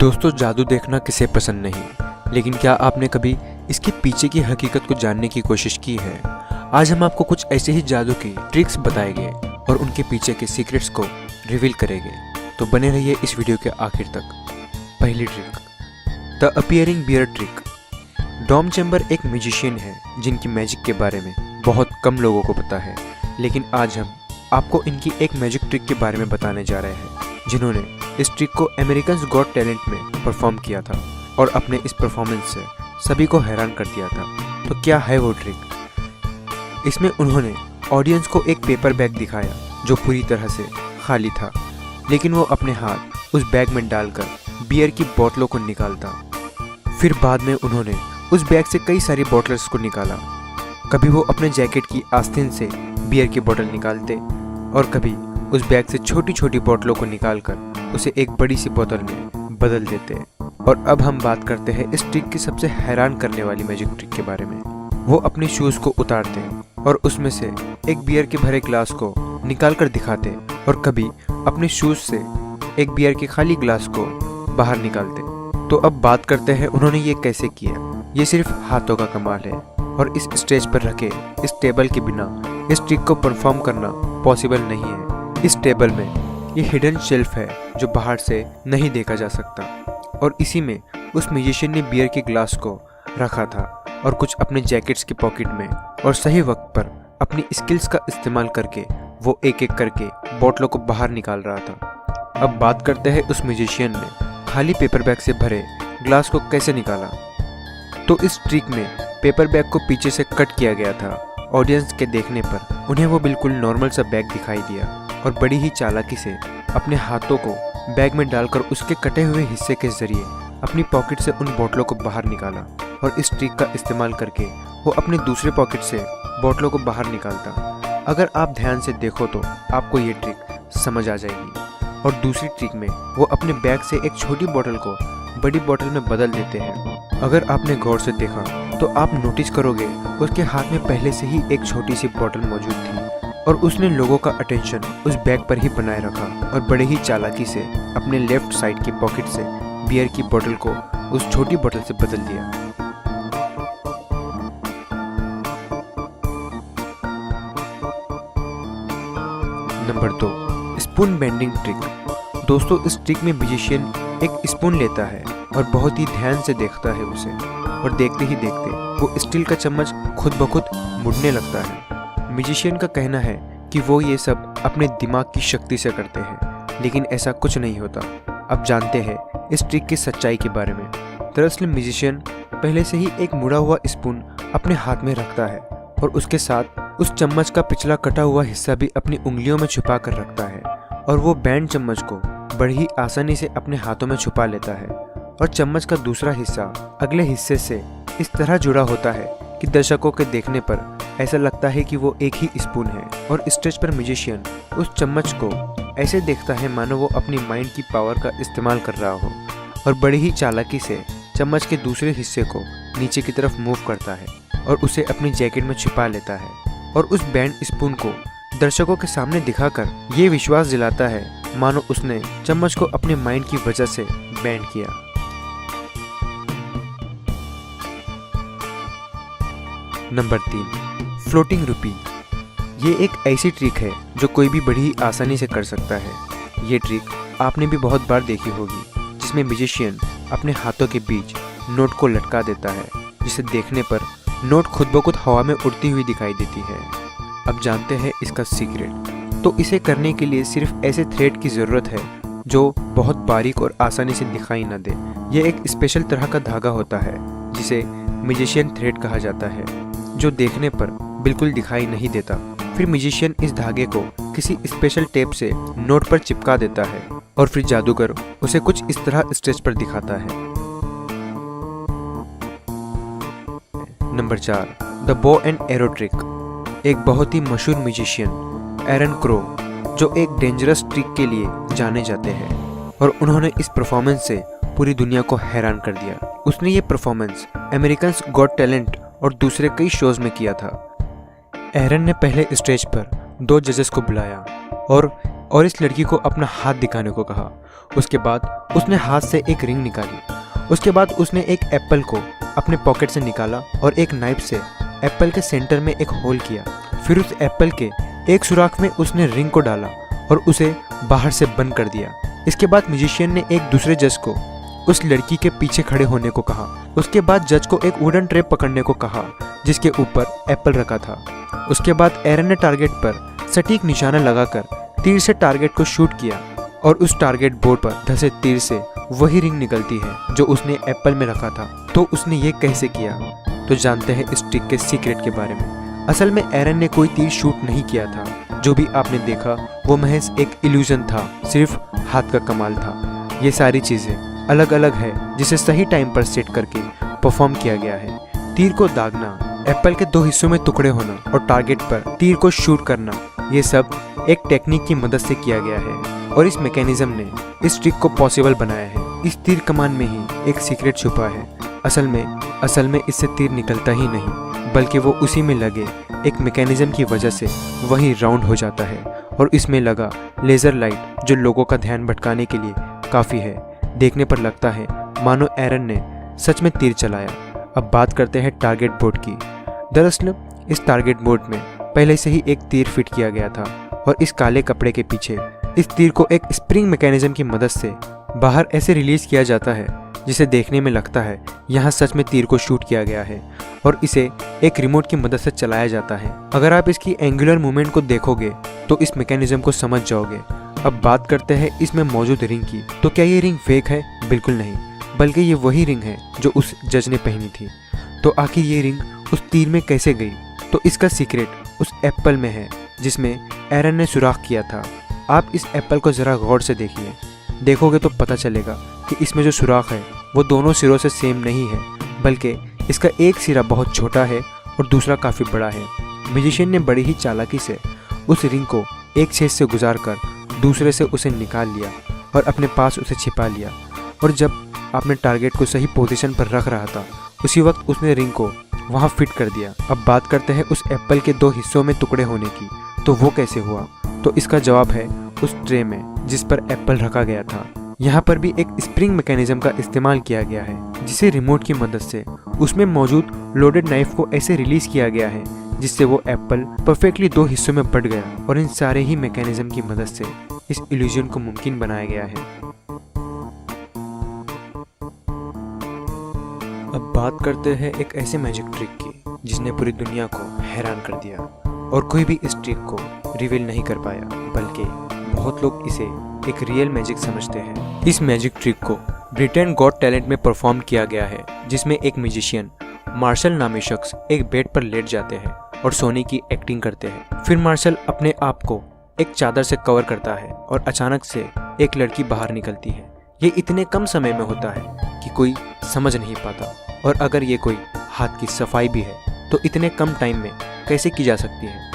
दोस्तों, जादू देखना किसे पसंद नहीं, लेकिन क्या आपने कभी इसके पीछे की हकीकत को जानने की कोशिश की है। आज हम आपको कुछ ऐसे ही जादू की ट्रिक्स बताएंगे और उनके पीछे के सीक्रेट्स को रिवील करेंगे। तो बने रहिए इस वीडियो के आखिर तक। पहली trick, the appearing beard trick. Dom Chamber एक म्यूजिशियन है जिनकी मैजिक के बारे में बहुत कम लोगों को पता है, लेकिन आज हम आपको इनकी एक मैजिक ट्रिक के बारे में बताने जा रहे हैं जिन्होंने इस ट्रिक को अमेरिकन्स गॉट टैलेंट में परफॉर्म किया था और अपने इस परफॉर्मेंस से सभी को हैरान कर दिया था। तो क्या है वो ट्रिक? इसमें उन्होंने ऑडियंस को एक पेपर बैग दिखाया जो पूरी तरह से खाली था, लेकिन वो अपने हाथ उस बैग में डालकर बियर की बोतलों को निकालता। फिर बाद में उन्होंने उस बैग से कई सारी बोतल्स को निकाला। कभी वो अपने जैकेट की आस्तीन से बियर की बोतल निकालते और कभी उस बैग से छोटी छोटी बोतलों को निकालकर उसे एक बड़ी सी बोतल में बदल देते। और अब हम बात करते हैं इस ट्रिक की सबसे हैरान करने वाली मैजिक ट्रिक के बारे में। वो अपने शूज़ को उतारते और उसमें से एक बियर के भरे ग्लास को निकाल कर दिखाते और कभी अपने शूज़ से एक बियर के खाली ग्लास को बाहर निकालते। तो अब बात करते हैं उन्होंने ये कैसे किया। ये सिर्फ हाथों का कमाल है और इस स्टेज पर रखे इस टेबल के बिना इस ट्रिक को परफॉर्म करना पॉसिबल नहीं है। इस टेबल में ये हिडन शेल्फ है जो बाहर से नहीं देखा जा सकता और इसी में उस म्यूजिशियन ने बियर के ग्लास को रखा था और कुछ अपने जैकेट्स की पॉकेट में, और सही वक्त पर अपनी स्किल्स का इस्तेमाल करके वो एक एक करके बोतलों को बाहर निकाल रहा था। अब बात करते हैं उस म्यूजिशियन ने खाली पेपर बैग से भरे ग्लास को कैसे निकाला। तो इस ट्रिक में पेपर बैग को पीछे से कट किया गया था। ऑडियंस के देखने पर उन्हें वो बिल्कुल नॉर्मल सा बैग दिखाई दिया और बड़ी ही चालाकी से अपने हाथों को बैग में डालकर उसके कटे हुए हिस्से के जरिए अपनी पॉकेट से उन बोतलों को बाहर निकाला और इस ट्रिक का इस्तेमाल करके वो अपने दूसरे पॉकेट से बोतलों को बाहर निकालता। अगर आप ध्यान से देखो तो आपको ये ट्रिक समझ आ जाएगी। और दूसरी ट्रिक में वो अपने बैग से एक छोटी बोतल को बड़ी बोतल में बदल देते हैं। अगर आपने गौर से देखा तो आप नोटिस करोगे उसके हाथ में पहले से ही एक छोटी सी बोतल मौजूद थी और उसने लोगों का अटेंशन उस बैग पर ही बनाए रखा और बड़े ही चालाकी से अपने लेफ्ट साइड की पॉकेट से बियर की बोतल को उस छोटी बोतल से बदल दिया। Number 2, spoon bending trick. दोस्तों, इस ट्रिक में म्यूजिशियन एक स्पून लेता है और बहुत ही ध्यान से देखता है उसे, और देखते ही देखते वो स्टील का चम्मच खुद ब खुद मुड़ने लगता है। म्यूजिशियन का कहना है कि वो ये सब अपने दिमाग की शक्ति से करते हैं, लेकिन ऐसा कुछ नहीं होता। अब जानते हैं इस ट्रिक की सच्चाई के बारे में। दरअसल म्यूजिशियन पहले से ही एक मुड़ा हुआ स्पून अपने हाथ में रखता है और उसके साथ उस चम्मच का पिछला कटा हुआ हिस्सा भी अपनी उंगलियों में छुपा कर रखता है और वो बैंड चम्मच को बड़ी ही आसानी से अपने हाथों में छुपा लेता है और चम्मच का दूसरा हिस्सा अगले हिस्से से इस तरह जुड़ा होता है कि दर्शकों के देखने पर ऐसा लगता है कि वो एक ही स्पून है। और स्टेज पर म्यूजिशियन उस चम्मच को ऐसे देखता है मानो वो अपनी माइंड की पावर का इस्तेमाल कर रहा हो और बड़ी ही चालाकी से चम्मच के दूसरे हिस्से को नीचे की तरफ मूव करता है और उसे अपनी जैकेट में छिपा लेता है और उस बैंड स्पून को दर्शकों के सामने दिखाकर ये विश्वास दिलाता है मानो उसने चम्मच को अपने माइंड की वजह से बैंड किया। नंबर 3, फ्लोटिंग रुपी। ये एक ऐसी ट्रिक है जो कोई भी बड़ी ही आसानी से कर सकता है। ये ट्रिक आपने भी बहुत बार देखी होगी, जिसमें म्यूजिशियन अपने हाथों के बीच नोट को लटका देता है, जिसे देखने पर नोट खुद ब खुद हवा में उड़ती हुई दिखाई देती है। अब जानते हैं इसका सीक्रेट। तो इसे करने के लिए सिर्फ ऐसे थ्रेड की ज़रूरत है जो बहुत बारीक और आसानी से दिखाई न दे। ये एक स्पेशल तरह का धागा होता है जिसे म्यूजिशियन थ्रेड कहा जाता है, जो देखने पर बिल्कुल दिखाई नहीं देता। फिर म्यूजिशियन इस धागे को किसी स्पेशल टेप से नोट पर चिपका देता है और फिर जादूगर उसे कुछ इस तरह स्टेज पर दिखाता है। Number 4, the bow and arrow trick. एक बहुत ही मशहूर म्यूजिशियन एरन क्रो, जो एक डेंजरस ट्रिक के लिए जाने जाते हैं, और उन्होंने इस परफॉर्मेंस से पूरी दुनिया को हैरान कर दिया। उसने ये परफॉर्मेंस अमेरिकन्स गॉट टैलेंट और दूसरे कई शोज में किया था। एरन ने पहले स्टेज पर 2 जजेस को बुलाया और इस लड़की को अपना हाथ दिखाने को कहा। उसके बाद उसने हाथ से एक रिंग निकाली। उसके बाद उसने एक एप्पल को अपने पॉकेट से निकाला और एक नाइफ से एप्पल के सेंटर में एक होल किया। फिर उस एप्पल के एक सुराख में उसने रिंग को डाला और उसे बाहर से बंद कर दिया। इसके बाद म्यूजिशियन ने एक दूसरे जज को उस लड़की के पीछे खड़े होने को कहा। उसके बाद जज को एक वुडन ट्रे पकड़ने को कहा जिसके ऊपर एप्पल रखा था। उसके बाद एरन ने टारगेट पर सटीक निशाना लगाकर तीर से टारगेट को शूट किया और उस टारगेट बोर्ड पर धंसे तीर से वही रिंग निकलती है जो उसने एप्पल में रखा था। तो उसने ये कैसे किया? तो जानते हैं इस ट्रिक के सीक्रेट के बारे में। असल में एरन ने कोई तीर शूट नहीं किया था। जो भी आपने देखा वो महज एक इल्यूजन था, सिर्फ हाथ का कमाल था। ये सारी चीजें अलग अलग है जिसे सही टाइम पर सेट करके परफॉर्म किया गया है। तीर को दागना, एप्पल के 2 हिस्सों में टुकड़े होना और टारगेट पर तीर को शूट करना, ये सब एक टेक्निक की मदद से किया गया है और इस मैकेनिज्म ने इस ट्रिक को पॉसिबल बनाया है। इस तीर कमान में ही एक सीक्रेट छुपा है। असल में इससे तीर निकलता ही नहीं बल्कि वो उसी में लगे एक मैकेनिज्म की वजह से वही राउंड हो जाता है और इसमें लगा लेज़र लाइट जो लोगों का ध्यान भटकाने के लिए काफ़ी है। देखने पर लगता है मानो एरन ने सच में तीर चलाया। अब बात करते हैं टारगेट बोर्ड की। दरअसल इस टारगेट बोर्ड में पहले से ही एक तीर फिट किया गया था और इस काले कपड़े के पीछे इस तीर को एक स्प्रिंग मैकेनिज्म की मदद से बाहर ऐसे रिलीज किया जाता है जिसे देखने में लगता है यहाँ सच में तीर को शूट किया गया है और इसे एक रिमोट की मदद से चलाया जाता है। अगर आप इसकी एंगुलर मूवमेंट को देखोगे तो इस मैकेनिज्म को समझ जाओगे। अब बात करते हैं इसमें मौजूद रिंग की। तो क्या ये रिंग फेक है? बिल्कुल नहीं, बल्कि ये वही रिंग है जो उस जज ने पहनी थी। तो आखिर ये रिंग उस तीर में कैसे गई? तो इसका सीक्रेट उस एप्पल में है जिसमें एरन ने सुराख किया था। आप इस एप्पल को ज़रा गौर से देखिए, देखोगे तो पता चलेगा कि इसमें जो सुराख है वो दोनों सिरों से सेम नहीं है, बल्कि इसका एक सिरा बहुत छोटा है और दूसरा काफ़ी बड़ा है। म्यूजिशियन ने बड़ी ही चालाकी से उस रिंग को एक छेद से गुजार कर दूसरे से उसे निकाल लिया और अपने पास उसे छिपा लिया। और जब आपने टारगेट को सही पोजीशन पर रख रहा था उसी वक्त उसने रिंग को वहाँ फिट कर दिया। अब बात करते हैं उस एप्पल के 2 हिस्सों में टुकड़े होने की। तो वो कैसे हुआ? तो इसका जवाब है उस ट्रे में जिस पर एप्पल रखा गया था। यहाँ पर भी एक स्प्रिंग मैकेनिज्म का इस्तेमाल किया गया है जिसे रिमोट की मदद से उसमें मौजूद लोडेड नाइफ को ऐसे रिलीज किया गया है जिससे वो एप्पल परफेक्टली 2 हिस्सों में बट गया और इन सारे ही मैकेनिज्म की मदद से इस इल्यूजन को मुमकिन बनाया गया है। अब बात करते हैं एक ऐसे मैजिक ट्रिक की जिसने पूरी दुनिया को हैरान कर दिया और कोई भी इस ट्रिक को रिवील नहीं कर पाया, बल्कि बहुत लोग इसे एक रियल मैजिक समझते हैं। इस मैजिक ट्रिक को ब्रिटेन गॉट टैलेंट में परफॉर्म किया गया है जिसमें एक म्यूजिशियन मार्शल नामी शख्स एक बेड पर लेट जाते हैं और सोने की एक्टिंग करते हैं। फिर मार्शल अपने आप को एक चादर से कवर करता है और अचानक से एक लड़की बाहर निकलती है। ये इतने कम समय में होता है कि कोई समझ नहीं पाता और अगर ये कोई हाथ की सफाई भी है तो इतने कम टाइम में कैसे की जा सकती है।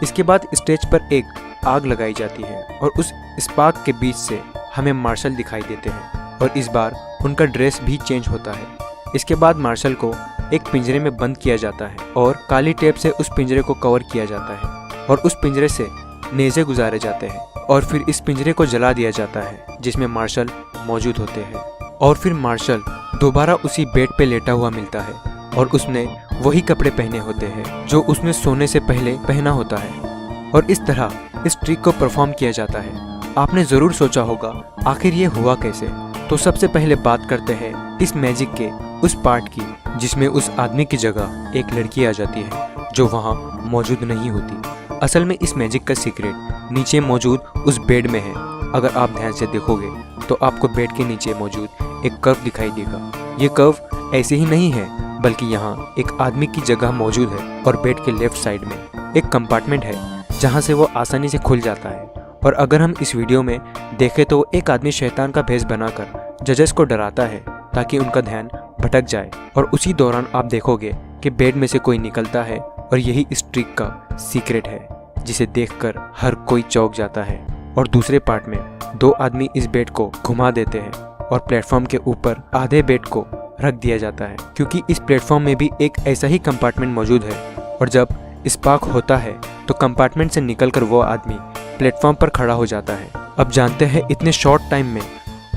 इसके बाद स्टेज पर एक आग लगाई जाती है और उस स्पार्क के बीच से हमें मार्शल दिखाई देते हैं और इस बार उनका ड्रेस भी चेंज होता है। इसके बाद मार्शल को एक पिंजरे में बंद किया जाता है और काली टेप से उस पिंजरे को कवर किया जाता है और उस पिंजरे से नेज़े गुजारे जाते हैं और फिर इस पिंजरे को जला दिया जाता है जिसमें मार्शल मौजूद होते हैं। और फिर मार्शल दोबारा उसी बेड पे लेटा हुआ मिलता है और उसने वही कपड़े पहने होते हैं जो उसने सोने से पहले पहना होता है और इस तरह इस ट्रिक को परफॉर्म किया जाता है। आपने ज़रूर सोचा होगा आखिर ये हुआ कैसे। तो सबसे पहले बात करते हैं इस मैजिक के उस पार्ट की जिसमें उस आदमी की जगह एक लड़की आ जाती है जो वहाँ मौजूद नहीं होती। असल में इस मैजिक का सीक्रेट नीचे मौजूद उस बेड में है। अगर आप ध्यान से देखोगे तो आपको बेड के नीचे मौजूद एक कर्व दिखाई देगा। ये कर्व ऐसे ही नहीं है बल्कि यहाँ एक आदमी की जगह मौजूद है और बेड के लेफ्ट साइड में एक कंपार्टमेंट है जहाँ से वो आसानी से खुल जाता है। और अगर हम इस वीडियो में देखें तो एक आदमी शैतान का भेष बनाकर जजेस को डराता है ताकि उनका ध्यान भटक जाए और उसी दौरान आप देखोगे कि बेड में से कोई निकलता है और यही इस ट्रिक का सीक्रेट है जिसे देखकर हर कोई चौंक जाता है। और दूसरे पार्ट में 2 आदमी इस बेड को घुमा देते हैं और प्लेटफॉर्म के ऊपर आधे बेड को रख दिया जाता है क्योंकि इस प्लेटफॉर्म में भी एक ऐसा ही कंपार्टमेंट मौजूद है और जब स्पार्क होता है तो कंपार्टमेंट से निकलकर वो आदमी प्लेटफॉर्म पर खड़ा हो जाता है। अब जानते हैं इतने शॉर्ट टाइम में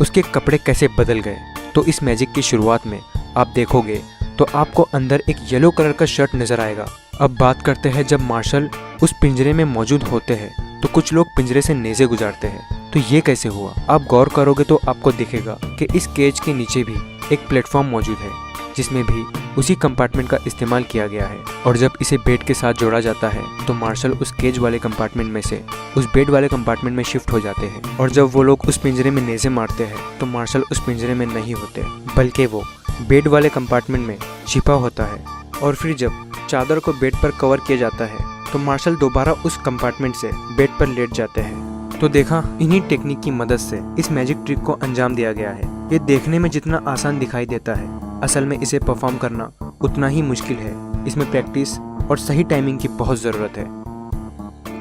उसके कपड़े कैसे बदल गए। तो इस मैजिक की शुरुआत में आप देखोगे तो आपको अंदर एक येलो कलर का शर्ट नजर आएगा। अब बात करते हैं जब मार्शल उस पिंजरे में मौजूद होते हैं तो कुछ लोग पिंजरे से नेज़े गुजारते हैं। तो ये कैसे हुआ? आप गौर करोगे तो आपको दिखेगा कि इस केज के नीचे भी एक प्लेटफॉर्म मौजूद है जिसमें भी उसी कंपार्टमेंट का इस्तेमाल किया गया है। और जब इसे बेड के साथ जोड़ा जाता है तो मार्शल उस केज वाले कंपार्टमेंट में से उस बेड वाले कंपार्टमेंट में शिफ्ट हो जाते हैं। और जब वो लोग उस पिंजरे में नेज़े मारते हैं तो मार्शल उस पिंजरे में नहीं होते बल्कि वो बेड वाले कंपार्टमेंट में छिपा होता है। और फिर जब चादर को बेड पर कवर किया जाता है तो मार्शल दोबारा उस कंपार्टमेंट से बेड पर लेट जाते हैं। तो देखा, इन्हीं टेक्निक की मदद से इस मैजिक ट्रिक को अंजाम दिया गया है। ये देखने में जितना आसान दिखाई देता है, असल में इसे परफॉर्म करना उतना ही मुश्किल है। इसमें प्रैक्टिस और सही टाइमिंग की बहुत ज़रूरत है।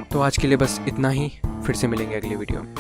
तो आज के लिए बस इतना ही, फिर से मिलेंगे अगली वीडियो में।